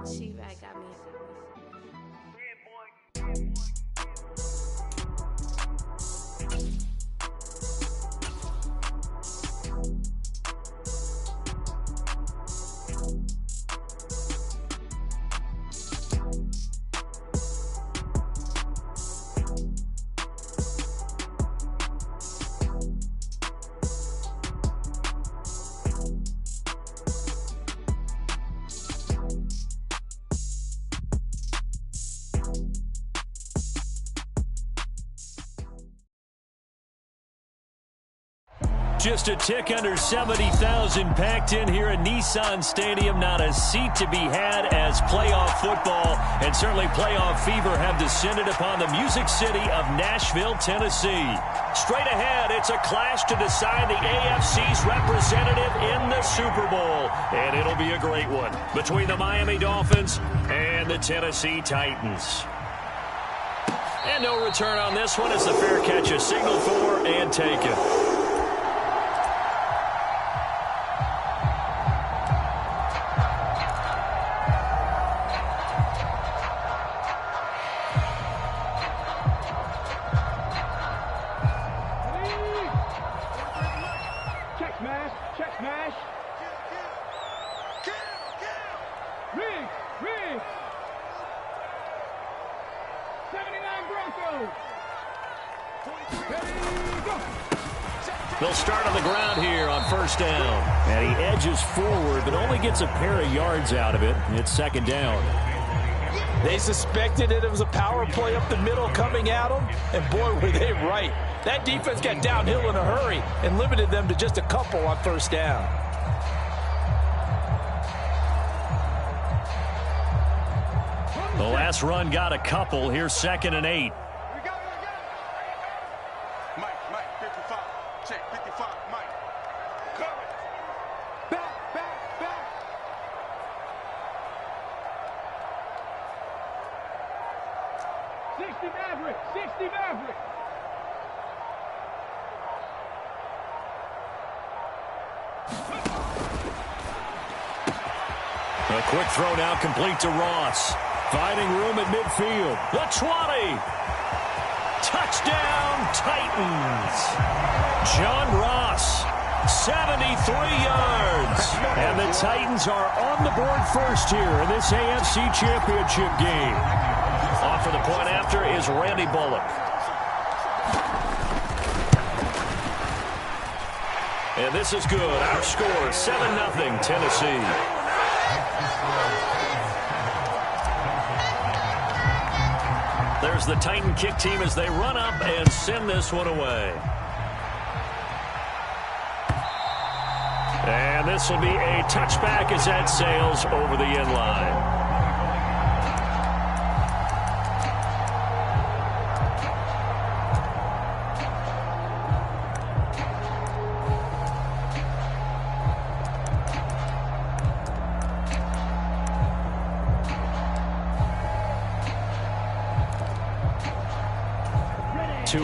She-Bag got me. Just a tick under 70,000 packed in here at Nissan Stadium. Not a seat to be had as playoff football and certainly playoff fever have descended upon the Music City of Nashville, Tennessee. Straight ahead, it's a clash to decide the AFC's representative in the Super Bowl. And it'll be a great one between the Miami Dolphins and the Tennessee Titans. And no return on this one as the fair catch is signaled for and taken. They'll start on the ground here on first down. And he edges forward, but only gets a pair of yards out of it. It's second down. They suspected it was a power play up the middle coming at them, and boy, were they right. That defense got downhill in a hurry and limited them to just a couple on first down. The last run got a couple. Here's 2nd and 8. A quick throw now complete to Ross. Finding room at midfield. The 20. Touchdown, Titans. John Ross, 73 yards. And the Titans are on the board first here in this AFC Championship game. Off for the point after is Randy Bullock. And this is good. Our score, 7-0 Tennessee. There's the Titan kick team as they run up and send this one away. And this will be a touchback as that sails over the end line.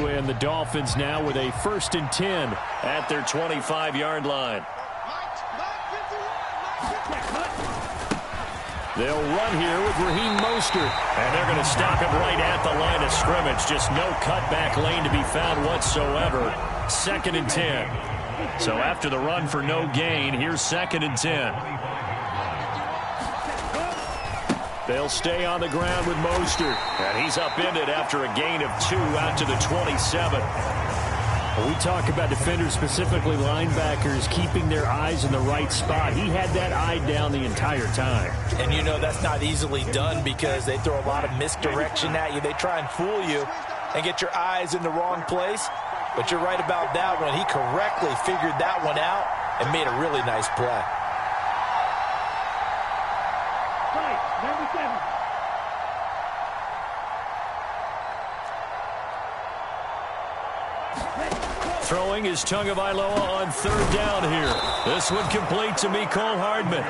And the Dolphins now with a 1st and 10 at their 25-yard line. They'll run here with Raheem Mostert. And they're going to stop him right at the line of scrimmage. Just no cutback lane to be found whatsoever. 2nd and 10. So after the run for no gain, here's 2nd and 10. They'll stay on the ground with Mostert. And he's upended after a gain of 2 out to the 27. We talk about defenders, specifically linebackers, keeping their eyes in the right spot. He had that eye down the entire time. And you know that's not easily done because they throw a lot of misdirection at you. They try and fool you and get your eyes in the wrong place. But you're right about that one. He correctly figured that one out and made a really nice play. Number 7. Throwing is Tagovailoa on 3rd down here. This one complete to Mecole Hardman.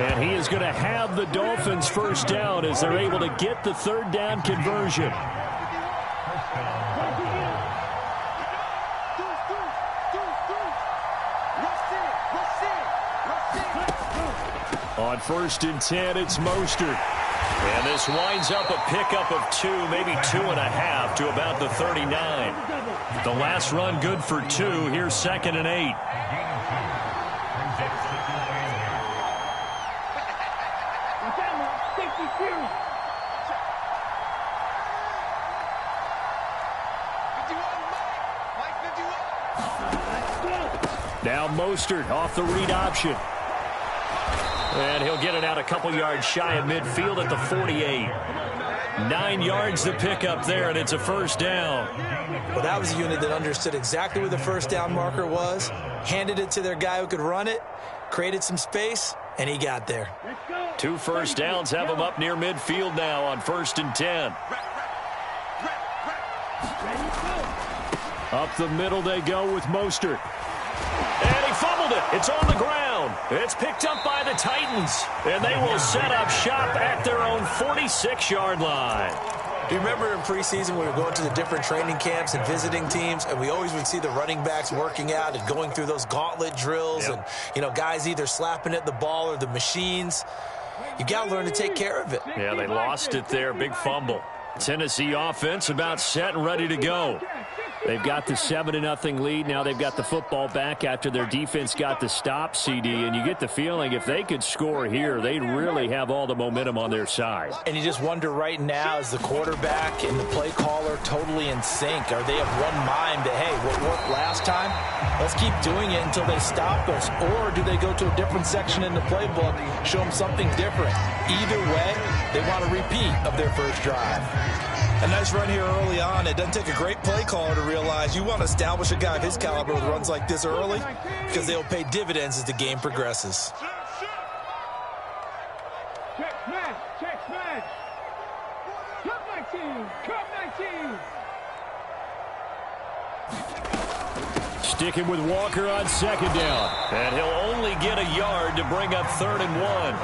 And he is going to have the Dolphins 1st down as they're able to get the 3rd down conversion. On 1st and 10, it's Mostert. And this winds up a pickup of 2, maybe 2.5 to about the 39. The last run good for 2. Here's 2nd and 8. Now Mostert off the read option. And he'll get it out a couple yards shy of midfield at the 48. 9 yards the pickup there, and it's a first down. Well, that was a unit that understood exactly where the first down marker was, handed it to their guy who could run it, created some space, and he got there. 2 first downs have him up near midfield now on 1st and 10. Up the middle they go with Mostert. And he fumbled it. It's on the ground. It's picked up by the Titans. And they will set up shop at their own 46-yard line. Do you remember in preseason we were going to the different training camps and visiting teams, and we always would see the running backs working out and going through those gauntlet drills, and, you know, guys either slapping at the ball or the machines. You got to learn to take care of it. Yeah, they lost it there. Big fumble. Tennessee offense about set and ready to go. They've got the 7-0 lead. Now they've got the football back after their defense got the stop, CD. And you get the feeling if they could score here, they'd really have all the momentum on their side. And you just wonder right now, is the quarterback and the play caller totally in sync? Are they of one mind that, hey, what worked last time, let's keep doing it until they stop us? Or do they go to a different section in the playbook, show them something different? Either way, they want a repeat of their first drive. A nice run here early on. It doesn't take a great play caller to realize you want to establish a guy of his caliber with runs like this early, because they'll pay dividends as the game progresses. Check smash, check smash. Cut 19, cut 19. Sticking with Walker on 2nd down. And he'll only get a yard to bring up 3rd and 1.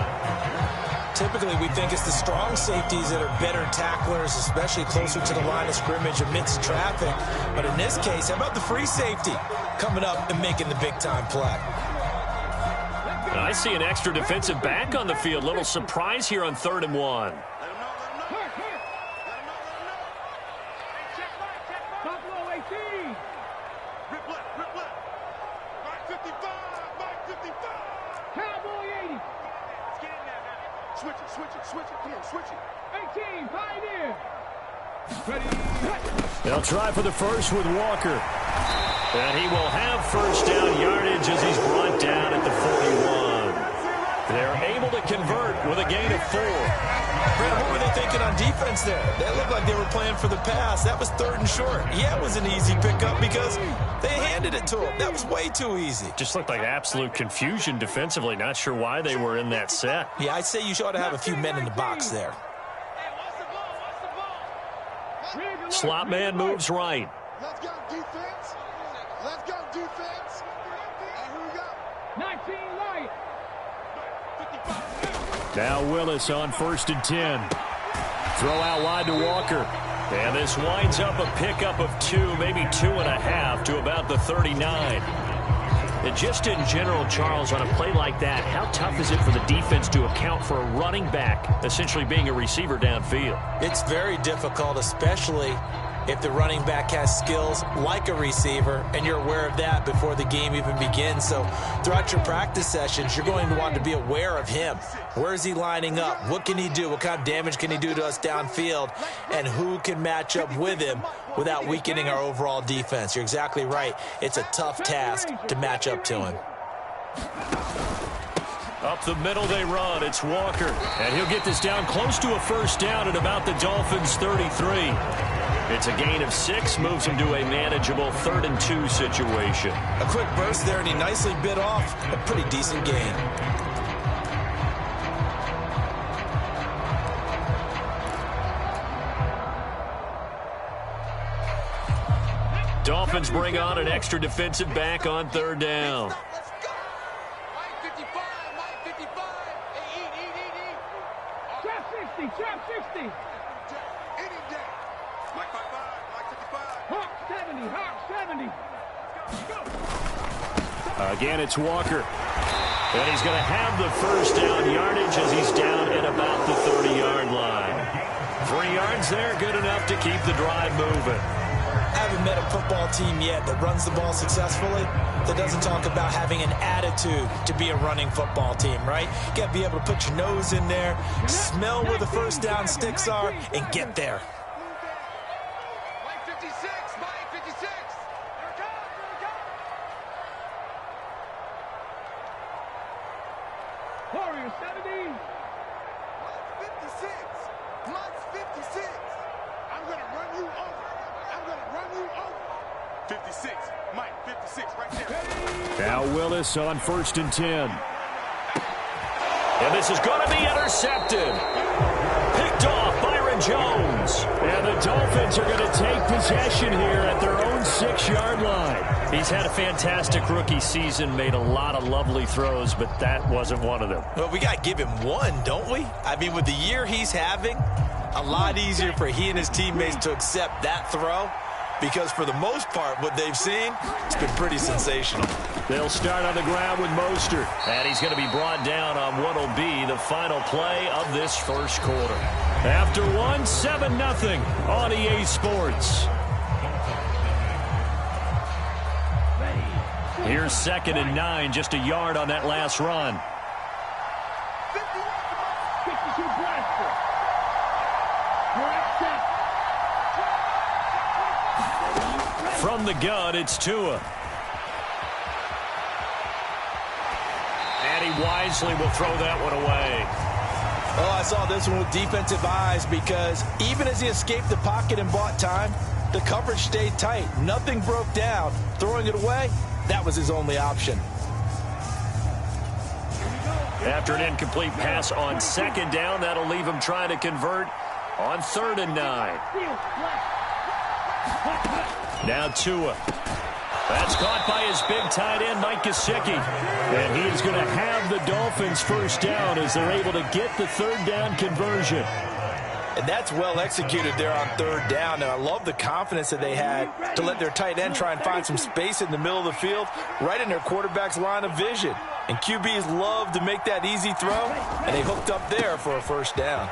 Typically, we think it's the strong safeties that are better tacklers, especially closer to the line of scrimmage amidst traffic. But in this case, how about the free safety coming up and making the big-time play? I see an extra defensive back on the field. Little surprise here on 3rd and 1. Buffalo 18. Cowboy 80. Switch it, come on, switch it. 18, Pioneer. Ready. They'll try for the first with Walker. And he will have first down yardage as he's brought down at the 41. They're able to convert with a gain of 4. Brad, what were they thinking on defense there? They looked like they were playing for the pass. That was 3rd and short. Yeah, it was an easy pickup because they handed it to him. That was way too easy. Just looked like absolute confusion defensively. Not sure why they were in that set. Yeah, I'd say you ought to have a few men in the box there. Slot man moves right. Let's go defense. Let's go defense. And here we go. 19 light. Now Willis on 1st and 10. Throw out wide to Walker. And this winds up a pickup of 2, maybe 2.5 to about the 39. And just in general, Charles, on a play like that, how tough is it for the defense to account for a running back essentially being a receiver downfield? It's very difficult, especially if the running back has skills like a receiver, and you're aware of that before the game even begins. So throughout your practice sessions, you're going to want to be aware of him. Where is he lining up? What can he do? What kind of damage can he do to us downfield? And who can match up with him without weakening our overall defense? You're exactly right. It's a tough task to match up to him. Up the middle they run. It's Walker. And he'll get this down close to a first down at about the Dolphins' 33. It's a gain of 6, moves him to a manageable 3rd and 2 situation. A quick burst there, and he nicely bit off a pretty decent gain. Dolphins bring on an extra defensive back on 3rd down. Let's go. Mike 55, Mike 55. Hey, eat. Trap 60, trap 60. Any day. Mike 55, Mike 55. Hawk 70, Hawk 70. Again, it's Walker. And he's going to have the first down yardage as he's down at about the 30-yard line. yards there, good enough to keep the drive moving. I haven't met a football team yet that runs the ball successfully that doesn't talk about having an attitude to be a running football team, right? You got to be able to put your nose in there, smell where the first down sticks are, and get there. Mike 56, Mike 56. Here it comes, here it comes. Warriors 70. Mike 56, Mike 56. I'm going to run you over. I'm going to run you over. 56, Mike 56 right there. Now Willis on 1st and 10. And this is going to be intercepted. Picked off Byron Jones. And the Dolphins are going to take possession here at their own 6-yard line. He's had a fantastic rookie season, made a lot of lovely throws, but that wasn't one of them. Well, we got to give him one, don't we? I mean, with the year he's having, a lot easier for he and his teammates to accept that throw, because for the most part, what they've seen, it's been pretty sensational. They'll start on the ground with Mostert. And he's going to be brought down on what will be the final play of this first quarter. After 7-0 on EA Sports. Here's 2nd and 9, just a yard on that last run. 52 Bradford. Correct set. From the gun, it's Tua. And he wisely will throw that one away. Oh, I saw this one with defensive eyes, because even as he escaped the pocket and bought time, the coverage stayed tight. Nothing broke down. Throwing it away, that was his only option. After an incomplete pass on 2nd down, that'll leave him trying to convert on 3rd and 9. Now Tua. That's caught by his big tight end, Mike Gesicki. And he is going to have the Dolphins first down as they're able to get the 3rd down conversion. And that's well executed there on 3rd down. And I love the confidence that they had to let their tight end try and find some space in the middle of the field, right in their quarterback's line of vision. And QBs love to make that easy throw, and they hooked up there for a first down.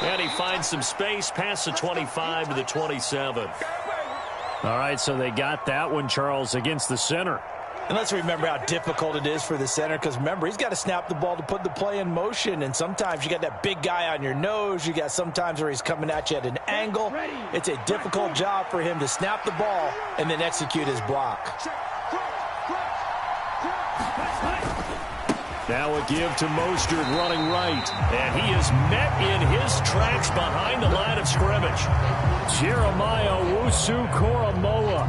And he finds some space past the 25 to the 27. All right, so they got that one, Charles, against the center. And let's remember how difficult it is for the center, because remember, he's got to snap the ball to put the play in motion, and sometimes you got that big guy on your nose. You got sometimes where he's coming at you at an angle. It's a difficult job for him to snap the ball and then execute his block. Now a give to Mostert running right. And he is met in his tracks behind the line of scrimmage. Jeremiah Owusu-Koramoah.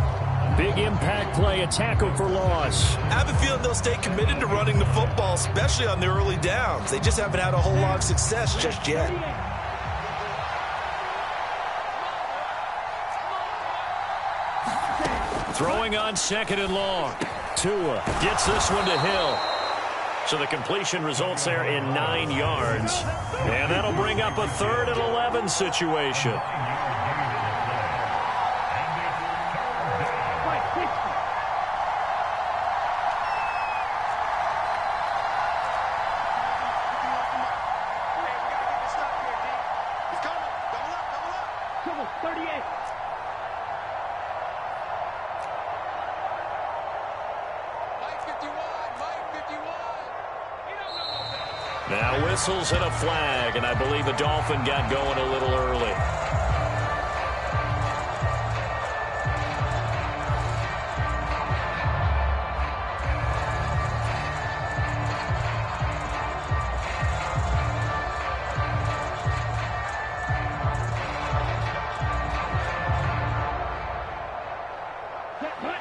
Big impact play, a tackle for loss. I have a feeling they'll stay committed to running the football, especially on the early downs. They just haven't had a whole lot of success just yet. Throwing on 2nd and long. Tua gets this one to Hill. So the completion results there in 9 yards. And that'll bring up a 3rd and 11 situation. Double 38. Mike 51, Mike 51. Now whistles and a flag, and I believe a Dolphin got going a little early.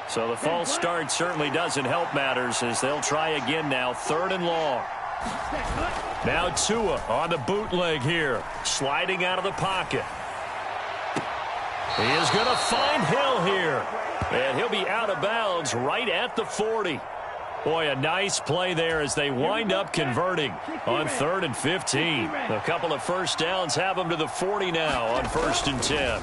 So the false start certainly doesn't help matters, as they'll try again now, 3rd and long. Now Tua on the bootleg here, sliding out of the pocket. He is going to find Hill here, and he'll be out of bounds right at the 40. Boy, a nice play there as they wind up converting on 3rd and 15. A couple of first downs have them to the 40 now on 1st and 10.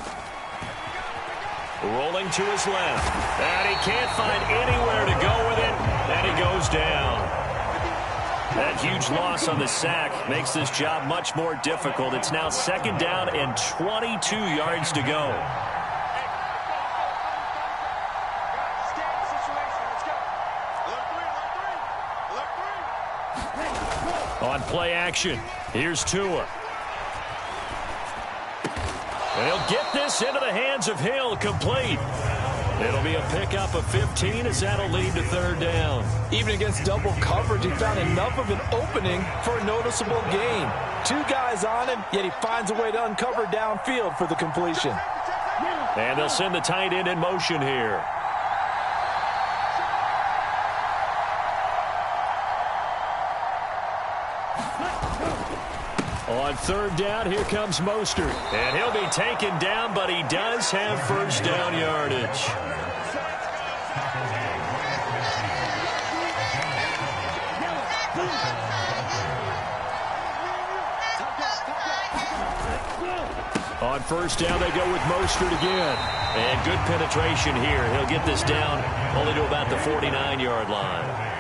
Rolling to his left, and he can't find anywhere to go with it, and he goes down. That huge loss on the sack makes this job much more difficult. It's now 2nd down and 22 yards to go. On play action, here's Tua. They'll get this into the hands of Hill, complete. It'll be a pickup of 15 as that'll lead to 3rd down. Even against double coverage, he found enough of an opening for a noticeable gain. 2 guys on him, yet he finds a way to uncover downfield for the completion. And they'll send the tight end in motion here. On 3rd down, here comes Mostert. And he'll be taken down, but he does have 1st down yardage. On 1st down, they go with Mostert again. And good penetration here. He'll get this down only to about the 49-yard line.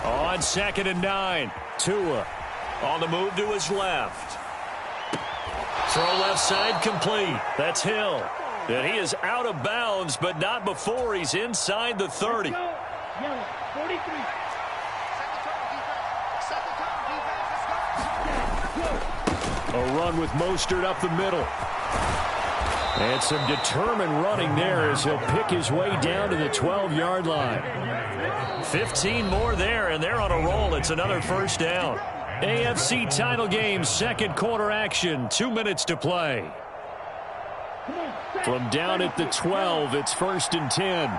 On 2nd and 9, Tua on the move to his left. Throw left side complete. That's Hill. And he is out of bounds, but not before he's inside the 30. Yellow, 43. A run with Mostert up the middle. And some determined running there as he'll pick his way down to the 12-yard line. 15 more there, and they're on a roll. It's another 1st down. AFC title game, 2nd quarter action. 2 minutes to play. From down at the 12, it's 1st and 10.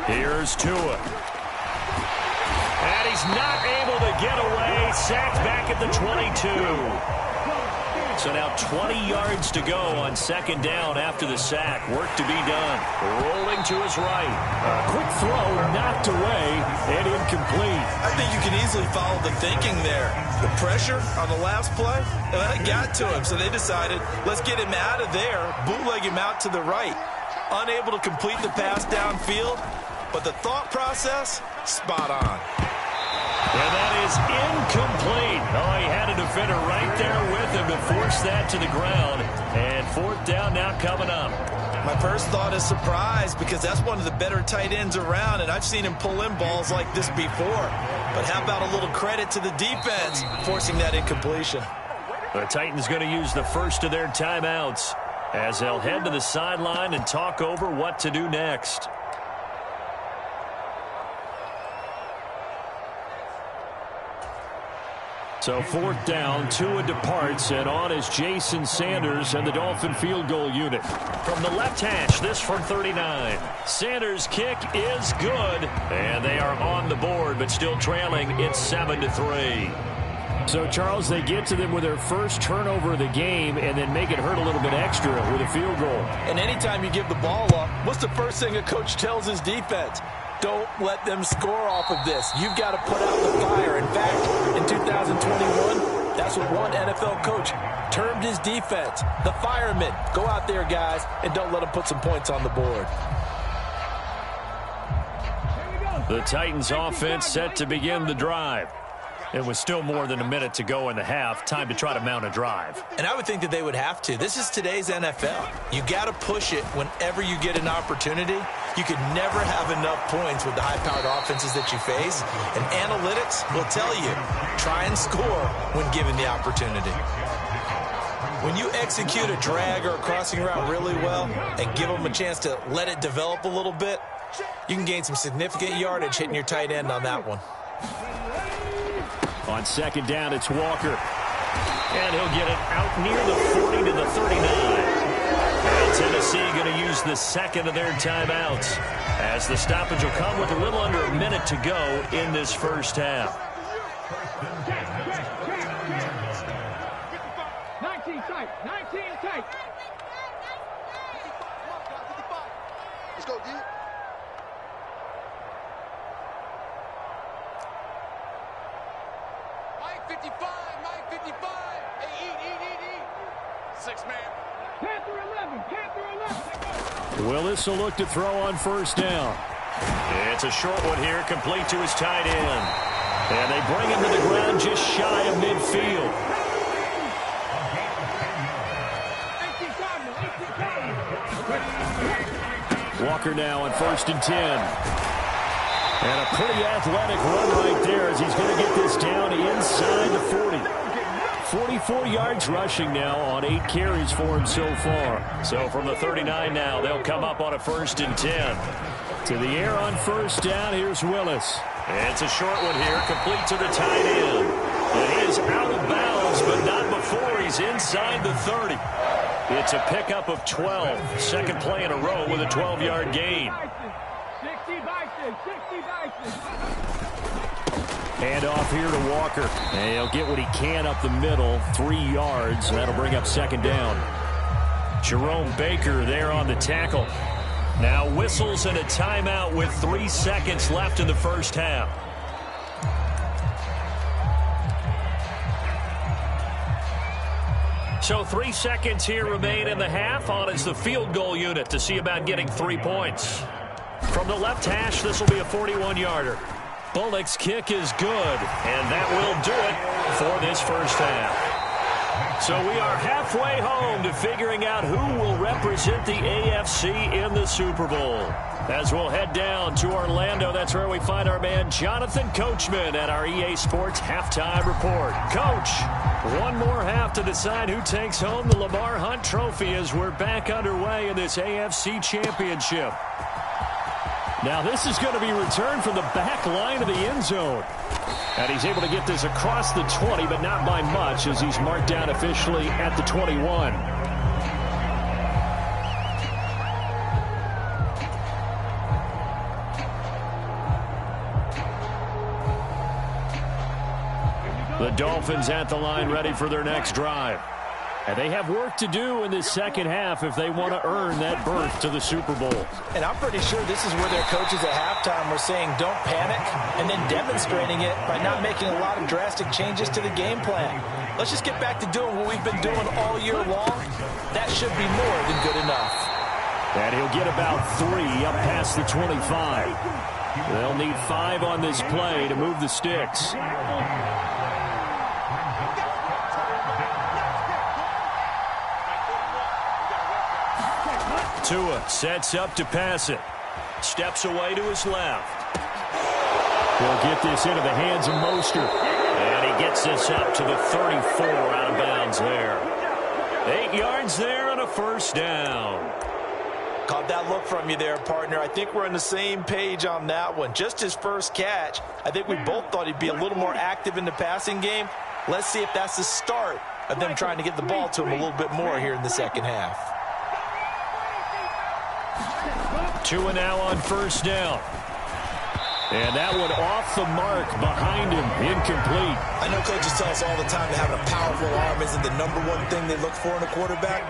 Here's Tua. And he's not able to get away. Sacked back at the 22. So now 20 yards to go on 2nd down after the sack. Work to be done. Rolling to his right. A quick throw knocked away and incomplete. I think you can easily follow the thinking there. The pressure on the last play, that got to him. So they decided, let's get him out of there, bootleg him out to the right. Unable to complete the pass downfield, but the thought process, spot on. And that is incomplete. Oh, he had a defender right there with him to force that to the ground. And 4th down now coming up. My first thought is surprise, because that's one of the better tight ends around, and I've seen him pull in balls like this before. But how about a little credit to the defense forcing that incompletion? The Titans going to use the first of their timeouts as they'll head to the sideline and talk over what to do next. So 4th down, Tua departs, and on is Jason Sanders and the Dolphin field goal unit. From the left hash, this from 39. Sanders' kick is good, and they are on the board, but still trailing. It's 7-3. So, Charles, they get to them with their first turnover of the game and then make it hurt a little bit extra with a field goal. And anytime you give the ball up, what's the first thing a coach tells his defense? Don't let them score off of this. You've got to put out the fire. In fact, in 2021, that's what one NFL coach termed his defense. The firemen. Go out there, guys, and don't let them put some points on the board. The Titans offense set to begin the drive. It was still more than a minute to go in the half. Time to try to mount a drive. And I would think that they would have to. This is today's NFL. You got to push it whenever you get an opportunity. You could never have enough points with the high-powered offenses that you face. And analytics will tell you, try and score when given the opportunity. When you execute a drag or a crossing route really well and give them a chance to let it develop a little bit, you can gain some significant yardage hitting your tight end on that one. On 2nd down, it's Walker. And he'll get it out near the 40 to the 39. And Tennessee going to use the second of their timeouts, as the stoppage will come with a little under a minute to go in this first half. Let's go, D. Mike 55, Mike 55. Hey, eat. 6-man. Panther 11, Panther 11. Willis will look to throw on first down. It's a short one here, complete to his tight end. And they bring him to the ground just shy of midfield. Walker now on 1st and 10. And a pretty athletic run right there as he's going to get this down inside the 40. 44 yards rushing now on 8 carries for him so far. So from the 39 now, they'll come up on a 1st and 10. To the air on first down, here's Willis. And it's a short one here, complete to the tight end. And he is out of bounds, but not before he's inside the 30. It's a pickup of 12. Second play in a row with a 12-yard gain. 60 Bison, 60 Bison. Hand off here to Walker. And he'll get what he can up the middle, 3 yards. And that'll bring up second down. Jerome Baker there on the tackle. Now whistles and a timeout with 3 seconds left in the first half. So 3 seconds here remain in the half. On is the field goal unit to see about getting 3 points. From the left hash, this will be a 41-yarder. Bullock's kick is good, and that will do it for this first half. So we are halfway home to figuring out who will represent the AFC in the Super Bowl. As we'll head down to Orlando, that's where we find our man Jonathan Coachman at our EA Sports Halftime Report. Coach, one more half to decide who takes home the Lamar Hunt Trophy as we're back underway in this AFC Championship. Now this is going to be returned from the back line of the end zone. And he's able to get this across the 20, but not by much as he's marked down officially at the 21. The Dolphins at the line ready for their next drive. And they have work to do in this second half if they want to earn that berth to the Super Bowl. And I'm pretty sure this is where their coaches at halftime were saying don't panic and then demonstrating it by not making a lot of drastic changes to the game plan. Let's just get back to doing what we've been doing all year long. That should be more than good enough. And he'll get about 3 up past the 25. They'll need 5 on this play to move the sticks. Tua sets up to pass it. Steps away to his left. He'll get this into the hands of Mostert. And he gets this up to the 34 out of bounds there. 8 yards there on a first down. Caught that look from you there, partner. I think we're on the same page on that one. Just his first catch. I think we both thought he'd be a little more active in the passing game. Let's see if that's the start of them trying to get the ball to him a little bit more here in the second half. Tua now on first down. And that one off the mark behind him, incomplete. I know coaches tell us all the time that having a powerful arm isn't the #1 thing they look for in a quarterback.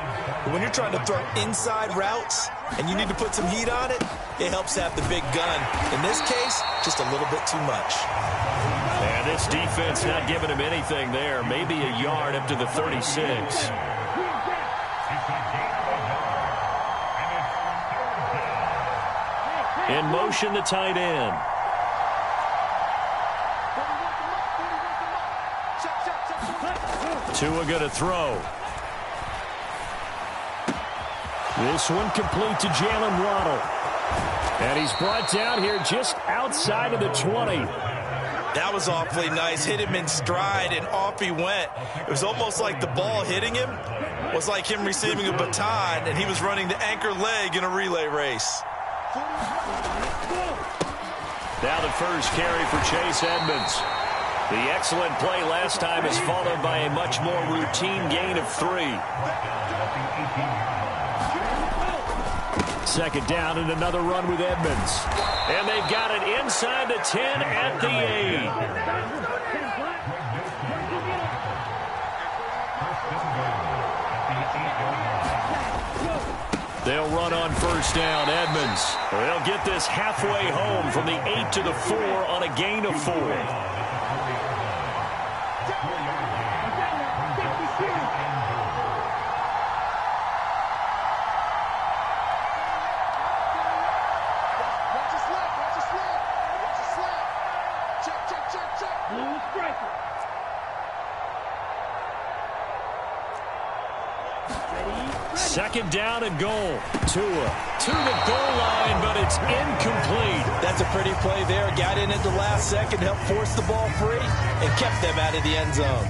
But when you're trying to throw inside routes and you need to put some heat on it, it helps to have the big gun. In this case, just a little bit too much. And this defense not giving him anything there. Maybe a yard up to the 36. In motion, the tight end. Tua going to throw. This one complete to Jalen Waddle. And he's brought down here just outside of the 20. That was awfully nice. Hit him in stride, and off he went. It was almost like the ball hitting him was like him receiving a baton, and he was running the anchor leg in a relay race. Now the first carry for Chase Edmonds. The excellent play last time is followed by a much more routine gain of 3. Second down and another run with Edmonds. And they've got it inside the 10 at the 8. They'll run on first down. Edmonds. They'll get this halfway home from the 8 to the 4 on a gain of 4. Second down and goal. Tua to the goal line, but it's incomplete. That's a pretty play there. Got in at the last second, helped force the ball free, and kept them out of the end zone.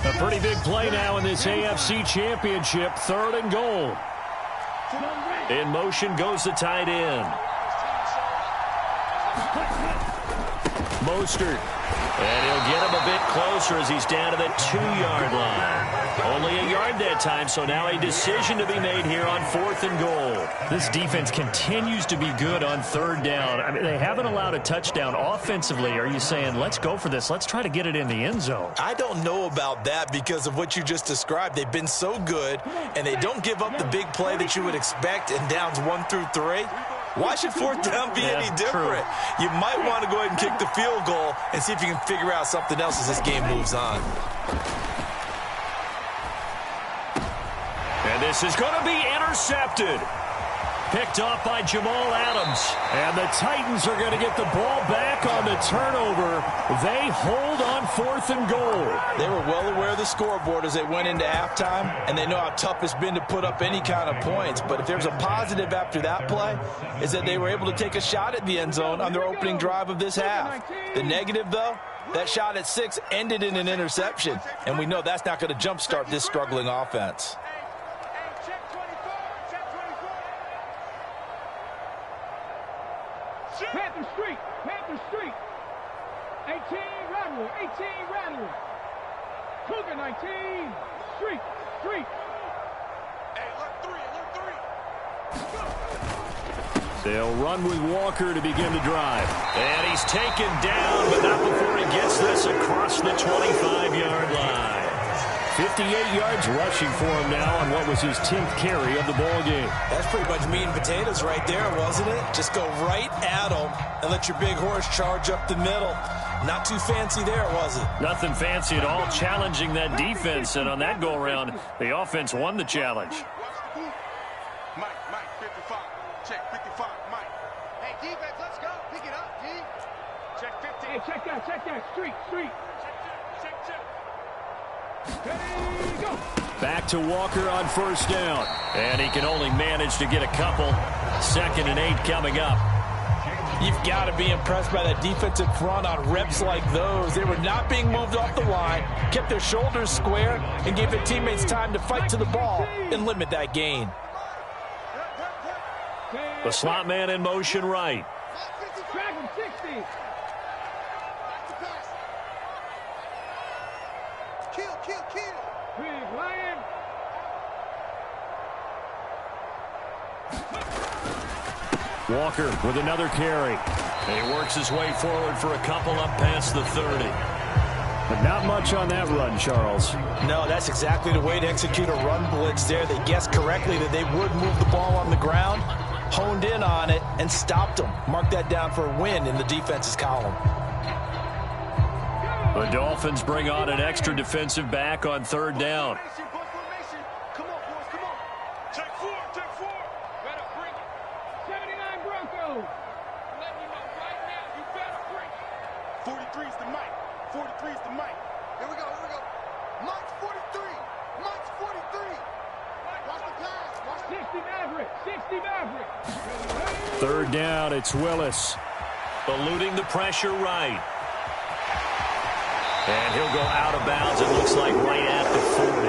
A pretty big play now in this AFC Championship. Third and goal. In motion goes the tight end. Mostert. And he'll get him a bit closer as he's down to the 2-yard line. Only a yard that time, so now a decision to be made here on 4th and goal. This defense continues to be good on third down. I mean, they haven't allowed a touchdown offensively. Are you saying, let's go for this? Let's try to get it in the end zone. I don't know about that because of what you just described. They've been so good, and they don't give up the big play that you would expect in downs 1 through 3. Why should 4th down be any different? True. You might want to go ahead and kick the field goal and see if you can figure out something else as this game moves on. And this is going to be intercepted. Picked off by Jamal Adams. And the Titans are going to get the ball back on the turnover. They hold on 4th and goal. They were well aware of the scoreboard as they went into halftime, and they know how tough it's been to put up any kind of points. But if there's a positive after that play, is that they were able to take a shot at the end zone on their opening drive of this half. The negative, though, that shot at 6 ended in an interception, and we know that's not going to jumpstart this struggling offense. Panther Street, Panther Street. 18, Rattler, 18, Rattler. Cougar 19, Street, Street. Hey, alert 3, alert 3. They'll run with Walker to begin the drive. And he's taken down, but not before he gets this across the 25-yard line. 58 yards rushing for him now on what was his 10th carry of the ball game. That's pretty much meat and potatoes right there, wasn't it? Just go right at him and let your big horse charge up the middle. Not too fancy there, was it? Nothing fancy at all, challenging that defense. And on that go-around, the offense won the challenge. Mike, 55. Check 55, Mike. Hey, defense, let's go. Pick it up, D. Check 50. Hey, check that. Street. Check. Ready, go. Back to Walker on first down. And he can only manage to get a couple. 2nd and 8 coming up. You've got to be impressed by that defensive front on reps like those. They were not being moved off the line, kept their shoulders square, and gave their teammates time to fight to the ball and limit that gain. The slot man in motion right. Drag him, 60. Kill. Big Lion. Walker with another carry. And he works his way forward for a couple up past the 30. But not much on that run, Charles. No, that's exactly the way to execute a run blitz there. They guessed correctly that they would move the ball on the ground, honed in on it, and stopped them. Mark that down for a win in the defense's column. The Dolphins bring on an extra defensive back on third down. Come on, boys, come on. Take four. Better bring it. 79 Broncos. Let me know right now, you better bring it. 43's the mic. 43's the mic. Here we go. Mike's 43. Watch the pass. 60 Maverick. Third down, it's Willis. Eluding the pressure right. And he'll go out of bounds, it looks like right at the 40.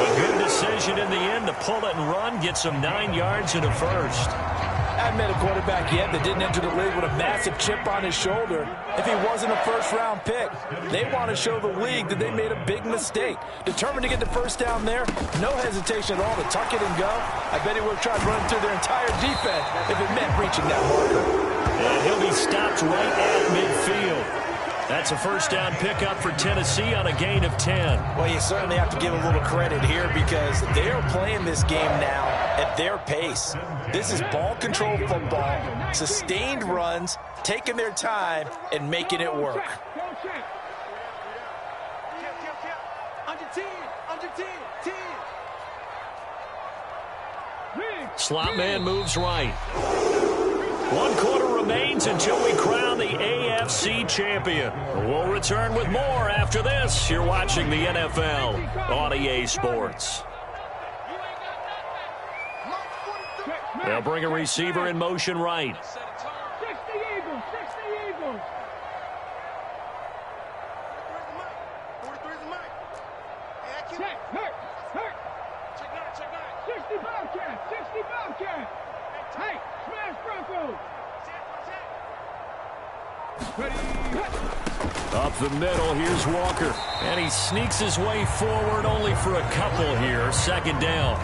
A good decision in the end to pull it and run, get some 9 yards and a first. I haven't met a quarterback yet that didn't enter the league with a massive chip on his shoulder if he wasn't a first-round pick. They want to show the league that they made a big mistake. Determined to get the first down there, no hesitation at all to tuck it and go. I bet he would have tried running through their entire defense if it meant reaching that marker. And he'll be stopped right at midfield. That's a first down pickup for Tennessee on a gain of 10. Well, you certainly have to give a little credit here because they are playing this game now at their pace. This is ball control football, sustained runs, taking their time, and making it work. Under 10, under 10, 10. Slot man moves right. 1 quarter remains until we crown the AFC champion. We'll return with more after this. You're watching the NFL on EA Sports. They'll bring a receiver in motion right. 60 Eagles, 60 Eagles. 43 is the mic. Check, hurt. Check 9. 60 Bobcats, 60 Bobcats. Hey, smash Broncos. Up the middle, here's Walker. And he sneaks his way forward only for a couple here. Second down.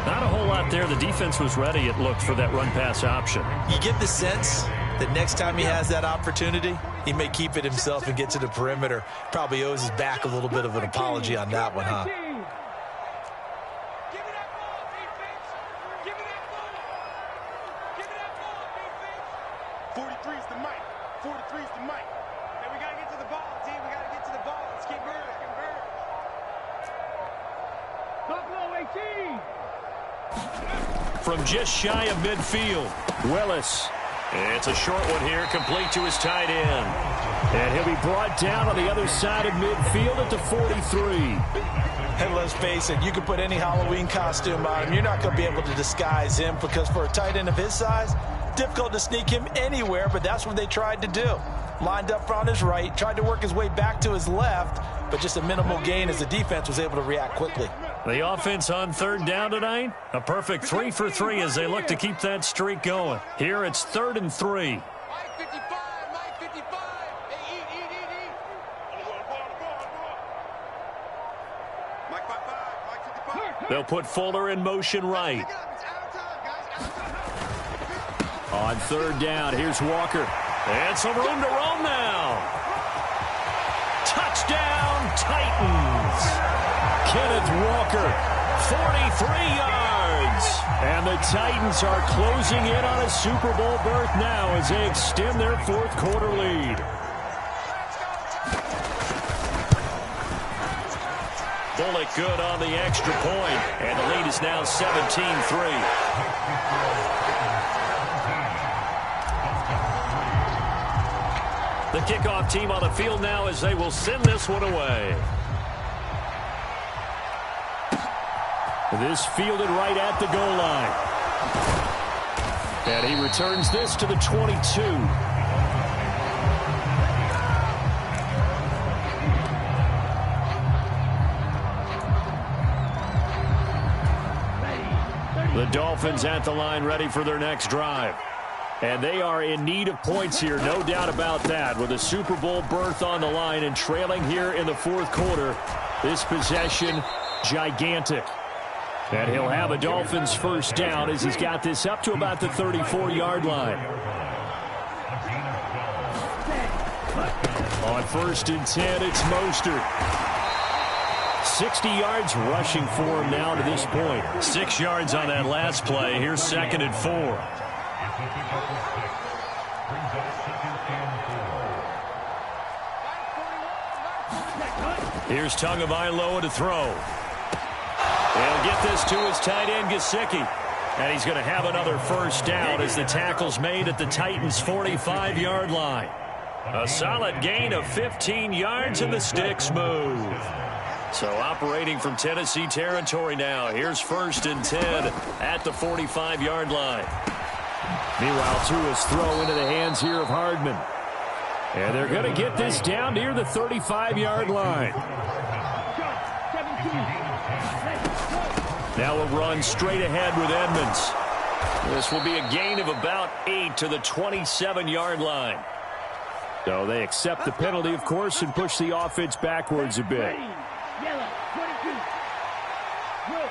Not a whole lot there. The defense was ready, it looked, for that run-pass option. You get the sense that next time he has that opportunity, he may keep it himself and get to the perimeter. Probably owes his back a little bit of an apology on that one, huh? 43 is the mic. 43 is the mic. Hey, we got to get to the ball, team. We got to get to the ball. Let's keep moving. Buffalo 18. From just shy of midfield, Willis. It's a short one here, complete to his tight end. And he'll be brought down on the other side of midfield at the 43. And let's face it, you can put any Halloween costume on him. You're not going to be able to disguise him because for a tight end of his size, difficult to sneak him anywhere, but that's what they tried to do. Lined up on his right, tried to work his way back to his left, but just a minimal gain as the defense was able to react quickly. The offense on third down tonight, a perfect 3 for 3 as they look to keep that streak going. Here it's 3rd and 3. Mike 55, Mike 55. Hey, eat. Mike 55, Mike 55. They'll put Fuller in motion right. On third down, here's Walker. And some room to roam now. Touchdown, Titans. Kenneth Walker, 43 yards. And the Titans are closing in on a Super Bowl berth now as they extend their 4th quarter lead. Bullock good on the extra point, and the lead is now 17-3. The kickoff team on the field now as they will send this one away. This fielded right at the goal line. And he returns this to the 22. The Dolphins at the line ready for their next drive. And they are in need of points here, no doubt about that. With a Super Bowl berth on the line and trailing here in the 4th quarter, this possession gigantic. And he'll have a Dolphins first down as he's got this up to about the 34-yard line. On 1st and 10, it's Mostert. 60 yards rushing for him now to this point. 6 yards on that last play. Here's 2nd and 4. Here's Tagovailoa to throw. He'll get this to his tight end, Gesicki. And he's going to have another first down as the tackle's made at the Titans' 45-yard line. A solid gain of 15 yards and the sticks move. So operating from Tennessee territory now. Here's 1st and 10 at the 45-yard line. Meanwhile, Tua's throw into the hands here of Hardman. And they're going to get this down near the 35-yard line. Now a run straight ahead with Edmonds. This will be a gain of about 8 to the 27-yard line. So they accept the penalty, of course, and push the offense backwards a bit. Yellow, 22. Will,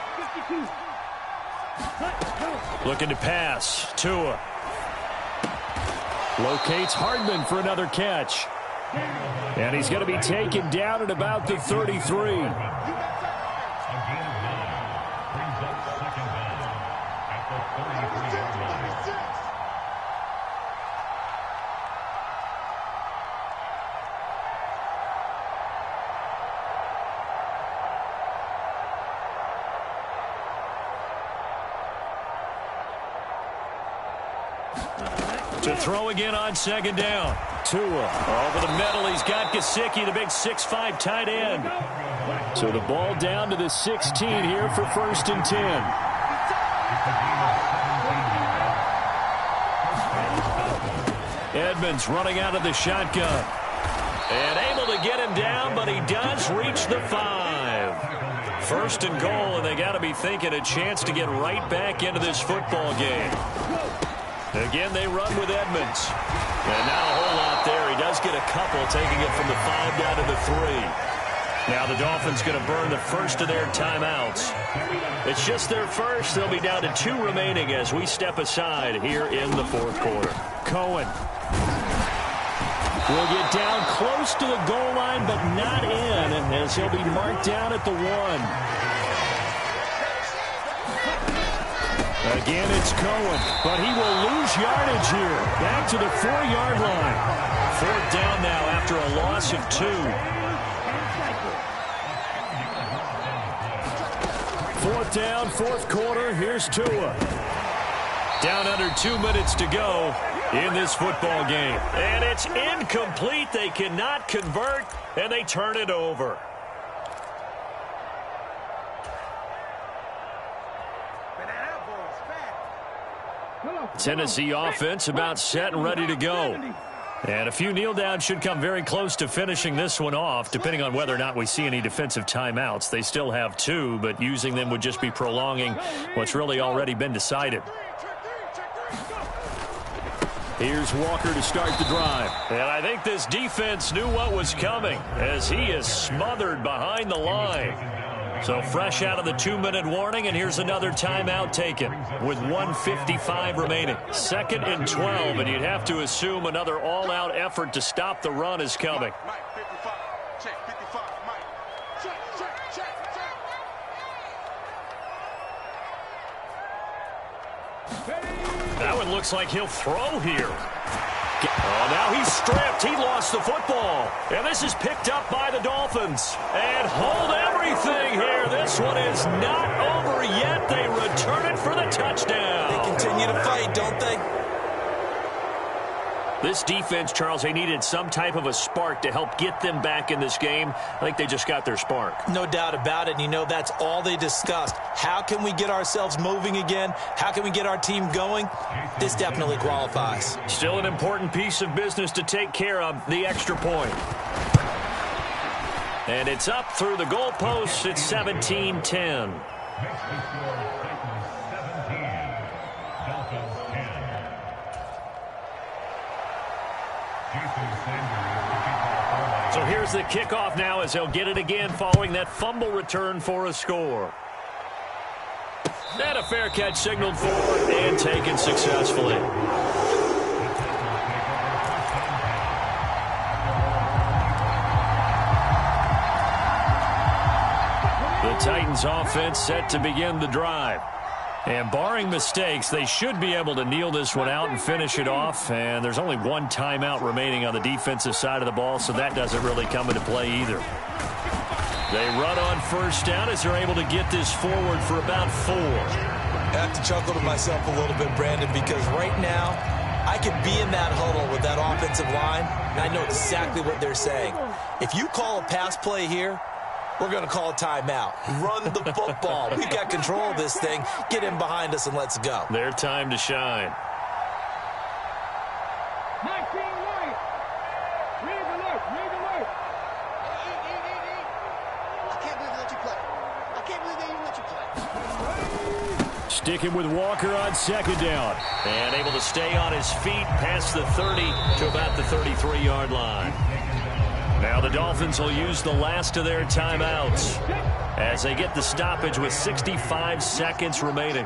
52. Looking to pass. Tua. Locates Hardman for another catch. And he's going to be taken down at about the 33. To throw again on second down. Tua over the middle. He's got Gesicki, the big 6'5" tight end. So the ball down to the 16 here for 1st and 10. Edmonds running out of the shotgun. And able to get him down, but he does reach the 5. 1st and goal, and they got to be thinking a chance to get right back into this football game. Again, they run with Edmonds. And not a whole lot there. He does get a couple, taking it from the 5 down to the 3. Now the Dolphins going to burn the first of their timeouts. It's just their first. They'll be down to 2 remaining as we step aside here in the 4th quarter. Cohen will get down close to the goal line, but not in, as he'll be marked down at the 1. Again, it's Cohen, but he will lose yardage here. Back to the 4-yard line. 4th down now after a loss of 2. 4th down, 4th quarter. Here's Tua. Down under 2 minutes to go in this football game. And it's incomplete. They cannot convert, and they turn it over. Tennessee offense about set and ready to go. And a few kneel downs should come very close to finishing this one off, depending on whether or not we see any defensive timeouts. They still have 2, but using them would just be prolonging what's really already been decided. Here's Walker to start the drive. And I think this defense knew what was coming, as he is smothered behind the line. So fresh out of the 2-minute warning, and here's another timeout taken with 1:55 remaining. 2nd and 12, and you'd have to assume another all-out effort to stop the run is coming. That one looks like he'll throw here. Oh, now he's stripped. He lost the football. And this is picked up by the Dolphins. And hold everything here. This one is not over yet. They return it for the touchdown. They continue to fight, don't they? This defense, Charles, they needed some type of a spark to help get them back in this game. I think they just got their spark. No doubt about it. And you know, that's all they discussed. How can we get ourselves moving again? How can we get our team going? This definitely qualifies. Still an important piece of business to take care of, the extra point. And it's up through the goalposts. It's 17-10. So here's the kickoff now as they'll get it again following that fumble return for a score. And a fair catch signaled for and taken successfully. The Titans offense set to begin the drive. And barring mistakes, they should be able to kneel this one out and finish it off. And there's only 1 timeout remaining on the defensive side of the ball, so that doesn't really come into play either. They run on 1st down as they're able to get this forward for about 4. I have to chuckle to myself a little bit, Brandon, because right now I could be in that huddle with that offensive line, and I know exactly what they're saying. If you call a pass play here, we're going to call a timeout. Run the football. We've got control of this thing. Get in behind us and let's go. Their time to shine. 19 right. Read alert. Read alert. I can't believe they let you play. I can't believe they even let you play. Sticking with Walker on 2nd down. And able to stay on his feet past the 30 to about the 33-yard line. Now the Dolphins will use the last of their timeouts as they get the stoppage with 65 seconds remaining.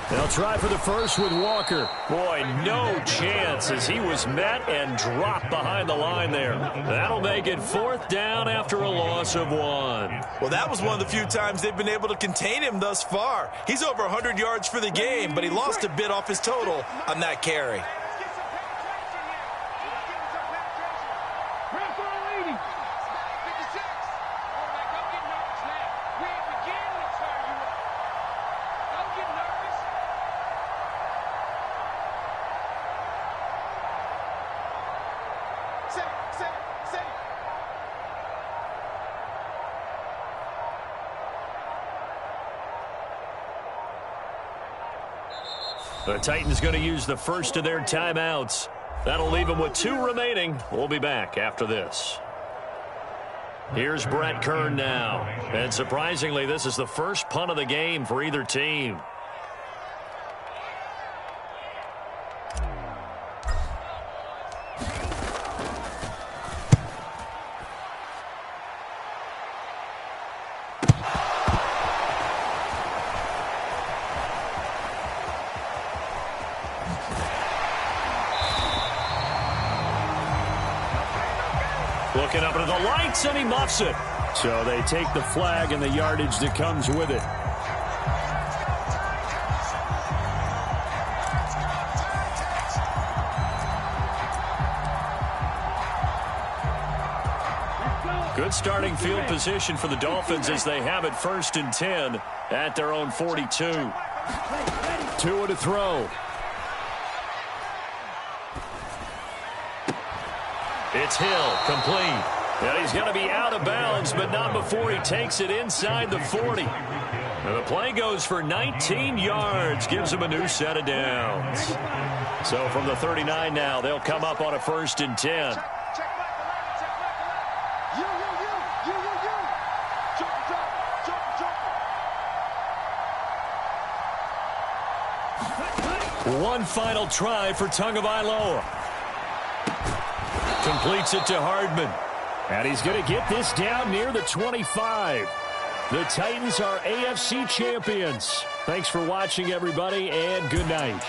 They'll try for the first with Walker. Boy, no chance as he was met and dropped behind the line there. That'll make it 4th down after a loss of 1. Well, that was one of the few times they've been able to contain him thus far. He's over 100 yards for the game, but he lost a bit off his total on that carry. The Titans going to use the first of their timeouts. That'll leave them with 2 remaining. We'll be back after this. Here's Brett Kern now. And surprisingly, this is the first punt of the game for either team. Looking up into the lights, and he muffs it. So they take the flag and the yardage that comes with it. Good starting field position for the Dolphins as they have it 1st and 10 at their own 42. 2 to throw. It's Hill, complete. And he's going to be out of bounds, but not before he takes it inside the 40. And the play goes for 19 yards, gives him a new set of downs. So from the 39 now, they'll come up on a 1st and 10. One final try for Tagovailoa. Completes it to Hardman. And he's going to get this down near the 25. The Titans are AFC champions. Thanks for watching, everybody, and good night.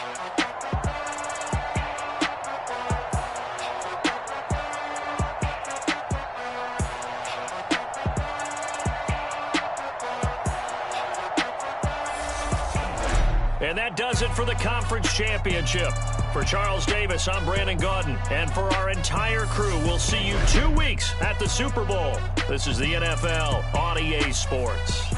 And that does it for the conference championship. For Charles Davis, I'm Brandon Gaudin. And for our entire crew, we'll see you 2 weeks at the Super Bowl. This is the NFL on EA Sports.